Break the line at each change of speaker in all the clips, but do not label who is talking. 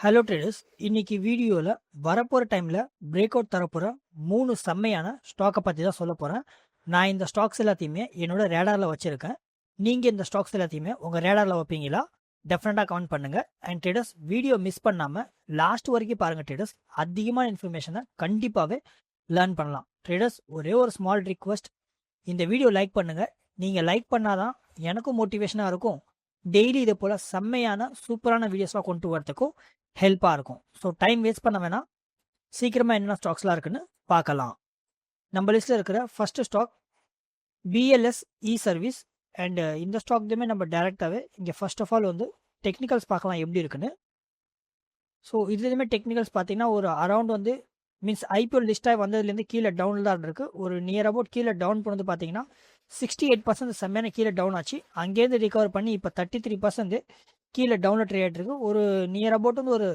Hello traders, இன்னைக்கு வீடியோவில் வரப்போகிற டைமில் பிரேக் அவுட் தரப்போகிற 3 செம்மையான ஸ்டாக்கை பற்றி தான் சொல்ல போகிறேன். நான் இந்த ஸ்டாக்ஸ் எல்லாத்தையுமே என்னோட ரேடாரில் வச்சுருக்கேன். நீங்கள் இந்த ஸ்டாக்ஸ் எல்லாத்தையுமே உங்கள் ரேடாரில் வைப்பீங்களா? டெஃபினட்டாக கமெண்ட் பண்ணுங்கள். அண்ட் ட்ரேடர்ஸ், வீடியோ மிஸ் பண்ணாமல் லாஸ்ட் வரைக்கும் பாருங்கள் ட்ரேடர்ஸ். அதிகமான இன்ஃபர்மேஷனை கண்டிப்பாகவே லேர்ன் பண்ணலாம். ட்ரேடர்ஸ், ஒரே ஒரு ஸ்மால் ரிக்வெஸ்ட், இந்த வீடியோ லைக் பண்ணுங்கள். நீங்கள் லைக் பண்ணாதான் எனக்கும் மோட்டிவேஷனாக இருக்கும். டெய்லி இதே போல் செம்மையான சூப்பரான வீடியோஸ்லாம் கொண்டு வரதுக்கும் ஹெல்ப்பாக இருக்கும். ஸோ டைம் வேஸ்ட் பண்ண வேணாம், சீக்கிரமாக என்னென்ன ஸ்டாக்ஸ்லாம் இருக்குன்னு பார்க்கலாம். நம்ம லிஸ்ட்டில் இருக்கிற first stock BLS E service. And இந்த ஸ்டாக்லையுமே நம்ம டேரெக்டாகவே இங்கே ஃபர்ஸ்ட் ஆஃப் ஆல் வந்து டெக்னிக்கல்ஸ் பார்க்கலாம் எப்படி இருக்குன்னு. ஸோ இதுலேயுமே டெக்னிக்கல்ஸ் பார்த்தீங்கன்னா ஒரு அரௌண்ட் வந்து மீன்ஸ் ஐபிஎல் லிஸ்ட்டாக வந்ததுலேருந்து கீழே டவுனில் தான் இருக்குது. ஒரு நியர் அபவுட் கீழே டவுன் போனது பார்த்தீங்கன்னா 68% செம்மையான கீழே டவுன் ஆச்சு. அங்கேருந்து ரிகவர் பண்ணி இப்போ 33% கீழே டவுனில் ட்ரேட் ஆகிட்டு இருக்கு. ஒரு நியர் அபவுட் வந்து ஒரு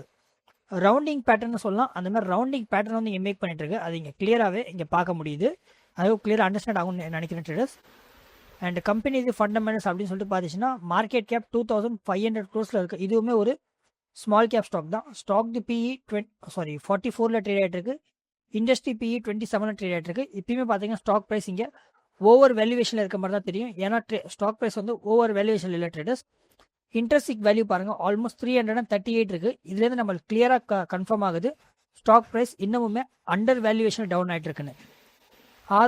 ரவுண்டிங் பேட்டர்னு சொல்லலாம். அந்த மாதிரி ரவுண்டிங் பேட்டர்ன் வந்து இங்கே மேக் பண்ணிட்டு இருக்கு. அது இங்கே கிளியராகவே இங்கே பார்க்க முடியுது. அதுவும் கிளியராக அண்டர்ஸ்டாண்ட் ஆகும்னு நினைக்கிறேன் ட்ரேடர்ஸ். அண்ட் கம்பெனி இது ஃபண்டமெண்டல்ஸ் அப்படின்னு சொல்லிட்டு பார்த்துச்சுன்னா மார்க்கெட் கேப் 2500 crores இருக்குது. இதுவுமே ஒரு ஸ்மால் கேப் ஸ்டாக் தான். ஸ்டாக் தி பிஇ 44 ட்ரேட் ஆகிட்டு இருக்கு. இண்டஸ்ட்ரி பிஇ 27 ட்ரேட் ஆகிட்டு இருக்கு. இப்பயுமே பார்த்தீங்கன்னா ஸ்டாக் ப்ரைஸ் இங்கே ஓவர் வேல்யூவேஷனில் இருக்க மாதிரி தான் தெரியும். ஏன்னா ஸ்டாக் ப்ரைஸ் வந்து ஓவர் வேல்யூவேஷன் இல்லை ட்ரேடர்ஸ். இன்ட்ரெஸ்டிக் வேல்யூ பாருங்கள், ஆல்மோஸ்ட் 338 இருக்குது. இதுலேருந்து நம்மளுக்கு கிளியராக கன்ஃபார்ம் ஆகுது ஸ்டாக் ப்ரைஸ் இன்னமுமே அண்டர் வேல்யூவேஷன் டவுன் ஆகிட்டு இருக்குன்னு.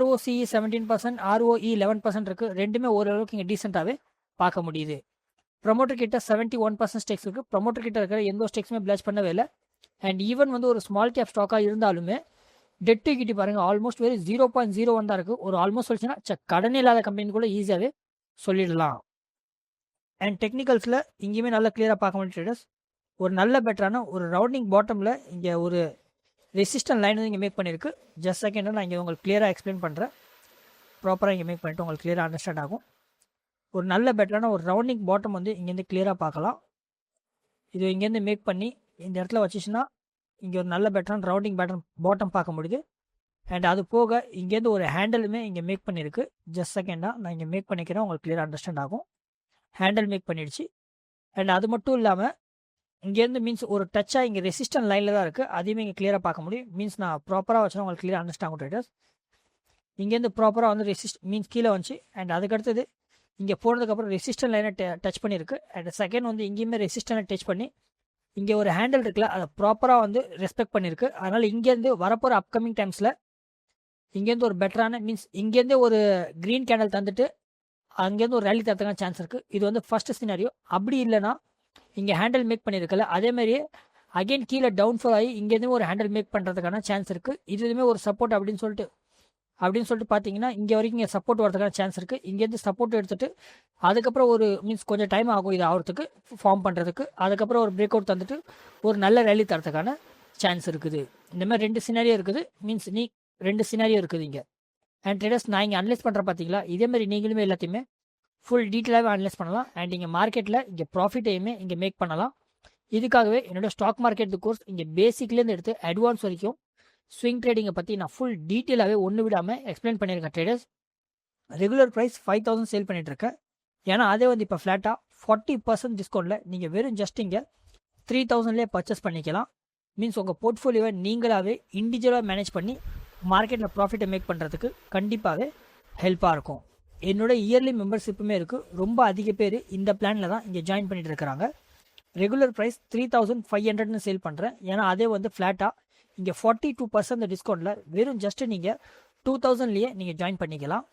ROCE 17%, ROE 11% இருக்குது. ரெண்டுமே ஓரளவுக்கு இங்கே டீசெண்டாகவே பார்க்க முடியுது. ப்ரொமோட்டர் கிட்ட 71% ஸ்டேக்ஸ் இருக்குது. ப்ரொமோட்டர் கிட்ட இருக்கிற எந்த ஸ்டேக்ஸுமே பிளாச் பண்ணவே இல்லை. அண்ட் ஈவன் வந்து ஒரு ஸ்மால் கேப் ஸ்டாக்காக இருந்தாலுமே டெட் ஈக்விட்டி பாருங்கள் ஆல்மோஸ்ட் வெறும் 0.01 தான் இருக்குது. ஒரு ஆல்மோஸ்ட் சொல்லிச்சுன்னா கடன் இல்லாத கம்பெனி கூட ஈஸியாகவே சொல்லிடலாம். அண்ட் டெக்னிக்கல்ஸில் இங்கேயுமே நல்லா கிளியராக பார்க்க முடியும் ட்ரேடர்ஸ். ஒரு நல்ல பெட்டரான ஒரு ரவுண்டிங் பாட்டமில் இங்கே ஒரு ரெசிஸ்டன்ட் லைன் வந்து இங்கே மேக் பண்ணியிருக்கு. ஜஸ்ட் செகண்டாக நான் இங்கே உங்களுக்கு கிளியராக எக்ஸ்பிளைன் பண்ணுறேன். ப்ராப்பராக இங்கே மேக் பண்ணிவிட்டு உங்களுக்கு கிளியராக அண்டர்ஸ்டாண்ட் ஆகும். ஒரு நல்ல பெட்டரான ஒரு ரவுண்டிங் பாட்டம் வந்து இங்கேருந்து கிளியராக பார்க்கலாம். இது இங்கேருந்து மேக் பண்ணி இந்த இடத்துல வச்சிச்சுன்னா இங்கே ஒரு நல்ல பெட்டரான ரவுண்டிங் பாட்டம் பார்க்க முடியுது. அண்ட் அது போக இங்கேருந்து ஒரு ஹேண்டலுமே இங்கே மேக் பண்ணியிருக்கு. ஜஸ்ட் செகண்டாக நான் இங்கே மேக் பண்ணிக்கிறேன், உங்களுக்கு கிளியராக அண்டர்ஸ்டாண்ட் ஆகும். ஹேண்டில் மேக் பண்ணிடுச்சு. அண்ட் அது மட்டும் இல்லாமல் இங்கேருந்து மீன்ஸ் ஒரு டச்சாக இங்கே ரெசிஸ்டன்ட் லைனில் தான் இருக்குது. அதையுமே இங்கே கிளியராக பார்க்க முடியும். மீன்ஸ் நான் ப்ராப்பராக வச்சுனா உங்களுக்கு கிளியராக அண்டர்ஸ்டாண்ட் ஆகும் ட்ரேடர்ஸ். இங்கேருந்து ப்ராப்பராக வந்து மீன்ஸ் கீழே வந்துச்சு. அண்ட் அதுக்கடுத்தது இங்கே போனதுக்கப்புறம் ரெசிஸ்டன்ட் லைனை டச் பண்ணியிருக்கு. அண்ட் செகண்ட் வந்து இங்கேயுமே ரெசிஸ்டன்னை டச் பண்ணி இங்கே ஒரு ஹேண்டில் இருக்குல்ல அதை ப்ராப்பராக வந்து ரெஸ்பெக்ட் பண்ணியிருக்கு. அதனால் இங்கேருந்து வரப்போகிற அப்கமிங் டைம்ஸில் இங்கேருந்து ஒரு பெட்டரான மீன்ஸ் இங்கேருந்து ஒரு க்ரீன் கேண்டல் தந்துட்டு அங்கேருந்து ஒரு ரேலி தரத்துக்கான சான்ஸ் இருக்குது. இது வந்து ஃபர்ஸ்ட் சினாரியோ. அப்படி இல்லைனா இங்கே ஹேண்டில் மேக் பண்ணியிருக்கல அதேமாதிரியே அகெயின் கீழே டவுன்ஃபால் ஆகி இங்கேருந்து ஒரு ஹேண்டில் மேக் பண்ணுறதுக்கான சான்ஸ் இருக்குது. இதுவுமே ஒரு சப்போர்ட் அப்படின்னு சொல்லிட்டு பார்த்தீங்கன்னா இங்கே வரைக்கும் இங்கே சப்போர்ட் வரதுக்கான சான்ஸ் இருக்குது. இங்கேருந்து சப்போர்ட் எடுத்துகிட்டு அதுக்கப்புறம் ஒரு மீன்ஸ் கொஞ்சம் டைம் ஆகும் இது ஆகிறதுக்கு ஃபார்ம் பண்ணுறதுக்கு. அதுக்கப்புறம் ஒரு பிரேக் அவுட் தந்துட்டு ஒரு நல்ல ரேலி தரத்துக்கான சான்ஸ் இருக்குது. இந்த மாதிரி 2 சினாரியோ இருக்குது. மீன்ஸ் 2 சினாரியோ இருக்குது இங்கே. அண்ட் ட்ரேடர்ஸ், நான் இங்கே அனலைஸ் பண்ணுறேன் பார்த்தீங்களா, இதேமாதிரி நீங்களுமே எல்லாத்தையுமே ஃபுல் டீட்டெயிலாகவே அனலைஸ் பண்ணலாம். அண்ட் இங்கே மார்க்கெட்டில் இங்கே ப்ராஃபிட்டையுமே இங்கே மேக் பண்ணலாம். இதுக்காகவே என்னோடய ஸ்டாக் மார்க்கெட் கோர்ஸ் இங்கே பேசிக்லேருந்து எடுத்து அட்வான்ஸ் வரைக்கும் ஸ்விங் ட்ரேடிங்கை பற்றி நான் ஃபுல் டீட்டெயிலாகவே ஒன்று விடாமல் எக்ஸ்பிளைன் பண்ணியிருக்கேன் ட்ரேடர்ஸ். ரெகுலர் ப்ரைஸ் 5000 சேல் பண்ணிகிட்ருக்கேன். ஏன்னா அதே வந்து இப்போ ஃப்ளாட்டாக 40% டிஸ்கவுண்ட்டில் நீங்கள் வெறும் ஜஸ்ட் இங்கே 3000லேயே பர்ச்சேஸ் பண்ணிக்கலாம். மீன்ஸ் உங்கள் போர்ட்ஃபோலியோவை நீங்களாகவே இண்டிவிஜுவலாக மேனேஜ் பண்ணி மார்க்கெட்டில் ப்ராஃபிட்டை மேக் பண்ணுறதுக்கு கண்டிப்பாகவே ஹெல்ப்பாக இருக்கும். என்னோட இயர்லி மெம்பர்ஷிப்புமே இருக்குது. ரொம்ப அதிக பேர் இந்த பிளானில் தான் இங்கே ஜாயின் பண்ணிட்டு இருக்கிறாங்க. ரெகுலர் ப்ரைஸ் 3500ன்னு சேல் பண்ணுறேன். ஏன்னா அதே வந்து ஃப்ளாட்டாக இங்கே 42% டிஸ்கவுண்ட்டில் வெறும் ஜஸ்ட்டு நீங்கள் 2000லேயே நீங்கள் ஜாயின் பண்ணிக்கலாம்.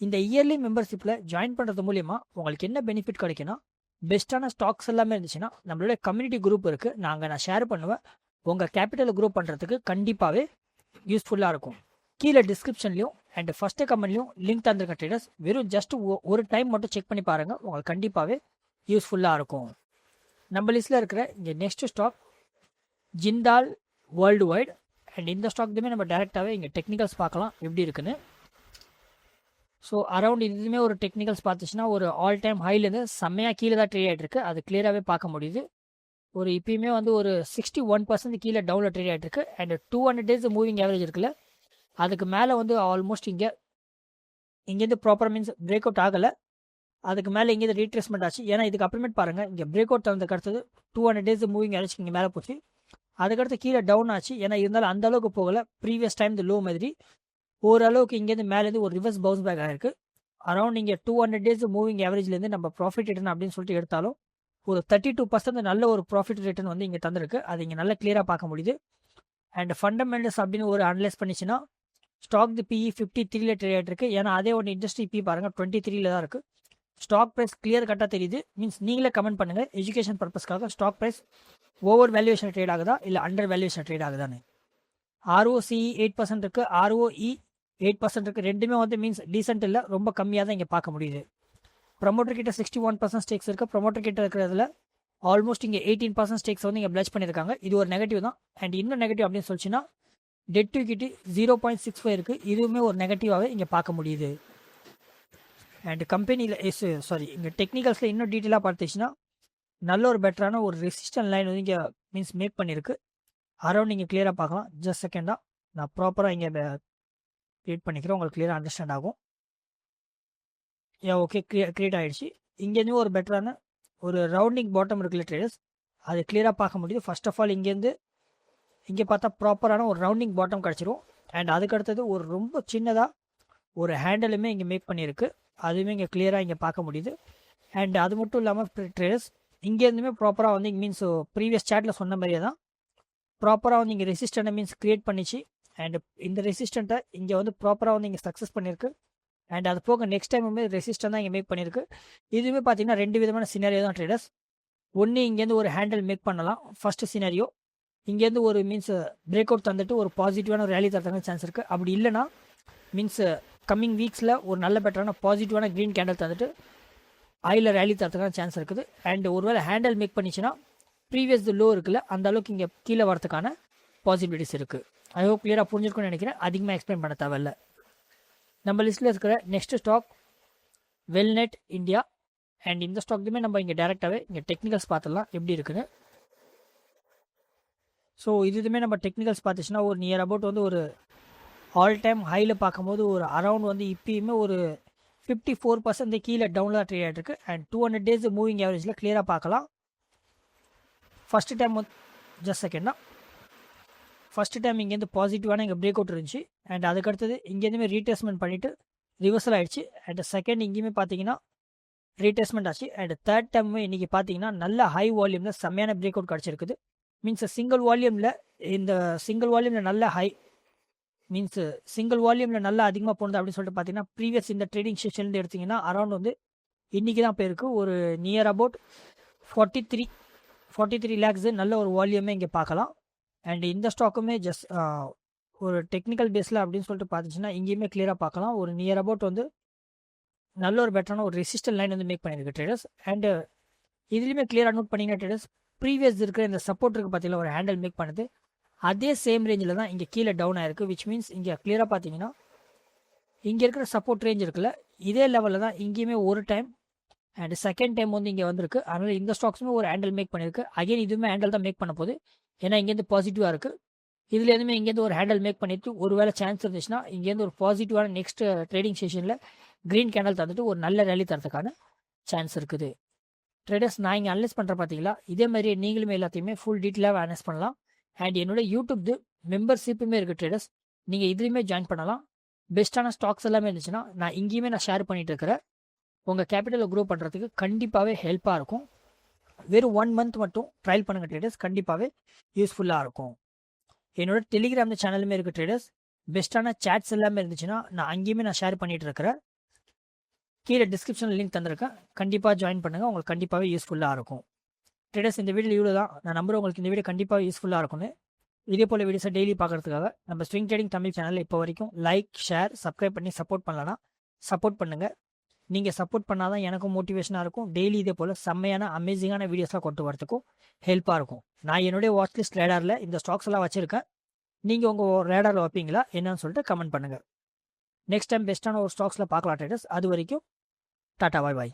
இந்த இயர்லி மெம்பர்ஷிப்பில் ஜாயின் பண்ணுறது மூலிமா உங்களுக்கு என்ன பெனிஃபிட் கிடைக்குன்னா, பெஸ்ட்டான ஸ்டாக்ஸ் எல்லாமே இருந்துச்சுன்னா நம்மளோட கம்யூனிட்டி குரூப் இருக்குது, நான் ஷேர் பண்ணுவேன். உங்கள் கேபிட்டலை குரூப் பண்ணுறதுக்கு கண்டிப்பாகவே யூஸ்ஃபுல்லாக இருக்கும். கீழே டிஸ்கிரிப்ஷன்லையும் அண்ட் ஃபஸ்ட்டு கமெண்ட்லையும் லிங்க் தந்திருக்க ட்ரேடர்ஸ். வெறும் ஜஸ்ட் ஒரு டைம் மட்டும் செக் பண்ணி பாருங்கள், உங்களுக்கு கண்டிப்பாகவே யூஸ்ஃபுல்லாக இருக்கும். நம்ம லிஸ்ட்டில் இருக்கிற இங்கே next stock Jindal Worldwide. And இந்த ஸ்டாக்துமே நம்ம டேரெக்டாகவே இங்கே டெக்னிக்கல்ஸ் பார்க்கலாம் எப்படி இருக்குன்னு. ஸோ அரௌண்ட் இதுவுமே ஒரு டெக்னிக்கல்ஸ் பார்த்துச்சுன்னா ஒரு ஆல் டைம் ஹைலேருந்து செம்மையாக கீழே தான் ட்ரேட் ஆகிட்டு இருக்கு. அது கிளியராகவே பார்க்க முடியுது. ஒரு இப்பயுமே வந்து ஒரு 61% கீழே டவுனில் ட்ரேட் ஆகிட்டு இருக்கு. அண்ட் 200 days மூவிங் ஆவரேஜ் இருக்குல்ல, அதுக்கு மேலே வந்து ஆல்மோஸ்ட் இங்கேருந்து ப்ராப்பர் மீன்ஸ் பிரேக் அவுட் ஆகலை. அதுக்கு மேலே இங்கேருந்து ரீட்ரேஸ்மெண்ட் ஆச்சு. ஏன்னா இதுக்கு அப்புறமேட்டு பாருங்கள் இங்கே பிரேக் அவுட் தந்ததுக்கு அடுத்தது 200 days மூவிங் ஆவரேஜ் இங்கே மேலே போச்சு. அதுக்கடுத்து கீழே டவுன் ஆச்சு. ஏன்னா இருந்தாலும் அந்த அளவுக்கு போகல. ப்ரீவியஸ் டைம் இந்த லோ மாதிரி ஓரளவுக்கு இங்கேருந்து மேலேருந்து ஒரு ரிவர்ஸ் பவுன்ஸ் பேக் ஆயிருக்கு. அரௌண்ட் நீங்கள் 200 டேஸ் மூவிங் ஆவரேஜ்லேருந்து நம்ம ப்ராஃபிட் ரிட்டர்ன் அப்படின்னு சொல்லிட்டு எடுத்தாலும் ஒரு 32% நல்ல ஒரு ப்ராஃபிட் ரிட்டர்ன் வந்து இங்கே தந்திருக்கு. அது இங்கே நல்லா கிளியராக பார்க்க முடியுது. அண்ட் ஃபண்டமெண்டல்ஸ் அப்படின்னு ஒரு அனலைஸ் பண்ணிச்சுன்னா ஸ்டாக் தி பிஇ 53ல ட்ரேட் ஆகிட்டு இருக்கு. ஏன்னா அதே ஒரு இண்டஸ்ட்ரி பி பாருங்கள் 23ல தான் இருக்குது. ஸ்டாக் ப்ரைஸ் கிளியர் கட்டாக தெரியுது. மீன்ஸ் நீங்களே கமெண்ட் பண்ணுங்கள் எஜுகேஷன் பர்பஸ்க்காக stock price over valuation trade ஆகுதா இல்லை அண்டர் வேல்யூவேஷன் ட்ரேட் ஆகுதான்னு. ROCE 8% இருக்குது, ROE 8% இருக்குது. ரெண்டுமே வந்து மீன்ஸ் டீசென்ட் இல்லை, ரொம்ப கம்மியாக தான் இங்கே பார்க்க முடியுது. ப்ரமோட்டர் கிட்ட 61% ஸ்டேக்ஸ் இருக்குது. ப்ரமோட்டர் கிட்ட இருக்கிறதுல ஆல்மோஸ்ட் இங்கே 18% ஸ்டேக்ஸ் வந்து இங்கே பிளச் பண்ணியிருக்காங்க. இது ஒரு நெகட்டிவ் தான். அண்ட் இன்னும் நெகட்டிவ் அப்படின்னு சொல்லிச்சுன்னா டெட் டு ஈக்விட்டி 0.65 இருக்குது. இதுவுமே ஒரு நெகட்டிவாகவே இங்கே பார்க்க முடியுது. அண்ட் கம்பெனியில் இங்கே டெக்னிக்கல்ஸில் இன்னும் டீட்டெயிலாக பார்த்துச்சுன்னா நல்ல ஒரு பெட்டரான ஒரு ரெசிஸ்டன்ட் லைன் வந்து இங்கே மீன்ஸ் மேக் பண்ணியிருக்கு. அரௌண்ட் நீங்கள் கிளியராக பார்க்கலாம். ஜஸ்ட் செகண்டாக நான் ப்ராப்பராக இங்கே க்ரியேட் பண்ணிக்கிறேன், உங்களுக்கு கிளியராக அண்டர்ஸ்டாண்ட் ஆகும். ஓகே, க்ரியேட் ஆகிடுச்சு. இங்கேருந்து ஒரு பெட்டரான ஒரு ரவுண்டிங் பாட்டம் இருக்குல்ல ட்ரேடர்ஸ், அது கிளியராக பார்க்க முடியுது. ஃபர்ஸ்ட் ஆஃப் ஆல் இங்கேருந்து இங்கே பார்த்தா ப்ராப்பரான ஒரு ரவுண்டிங் பாட்டம் கிடச்சிரும். அண்ட் அதுக்கடுத்தது ஒரு ரொம்ப சின்னதாக ஒரு ஹேண்டலுமே இங்கே மேக் பண்ணியிருக்கு. அதுவுமே இங்கே கிளியராக இங்கே பார்க்க முடியுது. அண்ட் அது மட்டும் இல்லாமல் ட்ரேடர்ஸ் இங்கேருந்துமே ப்ராப்பராக வந்து மீன்ஸ் ப்ரீவியஸ் சாட்டில் சொன்ன மாதிரியே தான் ப்ராப்பராக வந்து இங்கே ரெசிஸ்டண்ட்டை மீன்ஸ் க்ரியேட் பண்ணிச்சு. அண்ட் இந்த ரெசிஸ்டண்ட்டை இங்கே வந்து ப்ராப்பராக வந்து இங்கே சக்ஸஸ் பண்ணியிருக்கு. அண்ட் அது போக நெக்ஸ்ட் டைமுமே ரெசிஸ்டன் தான் இங்கே மேக் பண்ணியிருக்கு. இதுவுமே பார்த்தீங்கன்னா 2 விதமான சினாரியோ தான் ட்ரேடர்ஸ். ஒன்று இங்கேருந்து ஒரு ஹேண்டில் மேக் பண்ணலாம். ஃபஸ்ட்டு சினாரியோ இங்கேருந்து ஒரு மீன்ஸ் பிரேக் அவுட் தந்துட்டு ஒரு பாசிட்டிவான ஒரு ரேலி தரதுக்கு சான்ஸ் இருக்குது. அப்படி இல்லைனா மீன்ஸ் கம்மிங் வீக்ஸில் ஒரு நல்ல பெட்டரான பாசிட்டிவான க்ரீன் கேண்டல் தந்துட்டு ஆயில் ரேலி தரத்துக்கான சான்ஸ் இருக்குது. அண்ட் ஒருவேளை ஹேண்டில் மேக் பண்ணிச்சுன்னா ப்ரீவியஸ் லோ இருக்குல்ல அந்த அளவுக்கு இங்கே கீழே வரதுக்கான பாசிபிலிட்டிஸ் இருக்குது. ஐ ஹோப் கிளியராக புரிஞ்சிருக்குன்னு நினைக்கிறேன். அதிகமாக எக்ஸ்பிளைன் பண்ண தேவையில்ல. நம்ம லிஸ்ட்டில் இருக்கிற நெக்ஸ்ட் ஸ்டாக் வெல்நெட் இந்தியா. அண்ட் இந்த ஸ்டாக்லையுமே நம்ம இங்கே டேரெக்டாகவே இங்கே டெக்னிக்கல்ஸ் பார்த்துடலாம் எப்படி இருக்குன்னு. ஸோ இதுவுமே நம்ம டெக்னிக்கல்ஸ் பார்த்துச்சுன்னா ஒரு நியர் அபவுட் வந்து ஒரு ஆல் டைம் ஹையில் பார்க்கும்போது ஒரு அரவுண்ட் வந்து இப்போயுமே ஒரு 54% கீழே டவுனில் தான் ட்ரேட் ஆகிட்டு. அண்ட் 200 டேஸ் மூவிங் ஆவரேஜில் கிளியராக பார்க்கலாம். ஃபஸ்ட்டு டைம் வந்து ஜஸ்ட் செகண்டா ஃபஸ்ட்டு டைம் இங்கேருந்து பாசிட்டிவான இங்கே பிரேக் அவுட் இருந்துச்சு. அண்ட் அதுக்கடுத்தது இங்கேருந்துமே ரீடெஸ்ட்மெண்ட் பண்ணிவிட்டு ரிவர்சல் ஆகிடுச்சு. அண்ட் செகண்ட் இங்கேயுமே பார்த்தீங்கன்னா ரீடெஸ்ட்மெண்ட் ஆச்சு. அண்ட் தேர்ட் டைமுமே இன்றைக்கி பார்த்தீங்கன்னா நல்ல ஹை வால்யூமில் செம்மையான பிரேக் அவுட் கிடச்சிருக்குது. மீன்ஸ் சிங்கிள் வால்யூமில் நல்ல ஹை மீன்ஸ் சிங்கிள் வால்யூமில் நல்லா அதிகமாக போனது அப்படின்னு சொல்லிட்டு பார்த்தீங்கன்னா ப்ரீவியஸ் இந்த ட்ரேடிங் செஷன்லேருந்து எடுத்திங்கன்னா அரௌண்ட் வந்து இன்றைக்கி தான் போயிருக்கு. ஒரு நியர் அபவுட் 43 லேக்ஸு நல்ல ஒரு வால்யூமே இங்கே பார்க்கலாம். அண்ட் இந்த ஸ்டாக்குமே ஜஸ்ட் ஒரு டெக்னிக்கல் பேஸில் அப்படின்னு சொல்லிட்டு பார்த்துச்சுன்னா இங்கேயுமே கிளியராக பார்க்கலாம். ஒரு நியர் அபவுட் வந்து நல்ல ஒரு பெட்டரான ஒரு ரெசிஸ்டன்ட் லைன் வந்து மேக் பண்ணியிருக்கு ட்ரேடர்ஸ். அண்டு இதுலேயுமே கிளியராக நோட் பண்ணிங்கன்னா ட்ரேடர்ஸ் ப்ரீவியஸ் இருக்கிற இந்த சப்போர்ட் இருக்குது பார்த்தீங்கன்னா ஒரு ஹேண்டில் மேக் பண்ணுது அதே சேம் ரேஞ்சில் தான் இங்கே கீழே டவுன் ஆயிருக்கு. விச் மீன்ஸ் இங்கே கிளியராக பார்த்தீங்கன்னா இங்கே இருக்கிற சப்போர்ட் ரேஞ்ச் இருக்குல்ல இதே லெவலில் தான் இங்கேயுமே ஒரு டைம் அண்ட் செகண்ட் டைம் வந்து இங்கே வந்திருக்கு. அதனால் இந்த ஸ்டாக்ஸுமே ஒரு ஹேண்டில் மேக் பண்ணியிருக்கு. அகைன் இதுவுமே ஹேண்டில் தான் மேக் பண்ண போகுது. ஏன்னா இங்கேருந்து பாசிட்டிவாக இருக்குது. இதுலேருந்துமே இங்கேருந்து ஒரு ஹேண்டில் மேக் பண்ணிட்டு ஒரு வேளை சான்ஸ் இருந்துச்சுன்னா இங்கேருந்து ஒரு பாசிட்டிவான நெக்ஸ்ட் ட்ரேடிங் செஷனில் க்ரீன் கேண்டல் தந்துட்டு ஒரு நல்ல ரேலி தரத்துக்கான சான்ஸ் இருக்குது. ட்ரேடர்ஸ் நான் இங்கே அனலைஸ் பண்ணுற பார்த்தீங்களா இதே மாதிரி நீங்களுமே எல்லாத்தையுமே ஃபுல் டீட்டெயிலாக அனலைஸ் பண்ணலாம். அண்ட் என்னோட யூடியூப் மெம்பர்ஷிப்புமே இருக்குது ட்ரேடர்ஸ், நீங்கள் இதுலேயுமே ஜாயின் பண்ணலாம். பெஸ்ட்டான ஸ்டாக்ஸ் எல்லாமே இருந்துச்சுன்னா நான் இங்கேயுமே நான் ஷேர் பண்ணிகிட்டு இருக்கிறேன். உங்கள் கேபிட்டலை க்ரோ பண்ணுறதுக்கு கண்டிப்பாகவே ஹெல்ப்பாக இருக்கும். வெறும் 1 மந்த் மட்டும் ட்ரையல் பண்ணுங்கள் ட்ரேடர்ஸ், கண்டிப்பாகவே யூஸ்ஃபுல்லாக இருக்கும். என்னோட டெலிகிராம் சேனலுமே இருக்குது ட்ரேடர்ஸ், பெஸ்ட்டான சேட்ஸ் எல்லாமே இருந்துச்சுன்னா நான் அங்கேயுமே நான் ஷேர் பண்ணிகிட்டு இருக்கிறேன். கீழே டிஸ்கிரிப்ஷனில் லிங்க் தந்திருக்கேன், கண்டிப்பாக ஜாயின் பண்ணுங்கள், உங்களுக்கு கண்டிப்பாகவே யூஸ்ஃபுல்லாக இருக்கும். ட்ரேடர்ஸ் இந்த வீடியோ இவ்வளோ தான். நான் நம்புறேன் உங்களுக்கு இந்த வீடியோ கண்டிப்பாக யூஸ்ஃபுல்லாக இருக்கும்னு. இதே போல் வீடியோஸை டெய்லி பார்க்குறதுக்காக நம்ம ஸ்விங் ட்ரேடிங் தமிழ் சேனலில் இப்போ வரைக்கும் லைக் ஷேர் சப்ஸ்கிரைப் பண்ணி சப்போர்ட் பண்ணலன்னா சப்போர்ட் பண்ணுங்கள். நீங்கள் சப்போர்ட் பண்ணால் தான் எனக்கும் மோட்டிவேஷனாக இருக்கும். டெய்லி இதே போல் செம்மையான அமேசிங்கான வீடியோஸ்லாம் கொண்டு வரதுக்கும் ஹெல்ப்பாக இருக்கும். நான் என்னுடைய வாட்ச் லிஸ்ட் ரேடாரில் இந்த ஸ்டாக்ஸ் எல்லாம் வச்சுருக்கேன். நீங்கள் உங்கள் ரேடாரில் வைப்பீங்களா என்னன்னு சொல்லிட்டு கமெண்ட் பண்ணுங்கள். நெக்ஸ்ட் டைம் பெஸ்ட்டான ஒரு ஸ்டாக்ஸில் பார்க்கலாம் ட்ரேடர்ஸ். அது வரைக்கும் டாட்டா பாய் பாய்.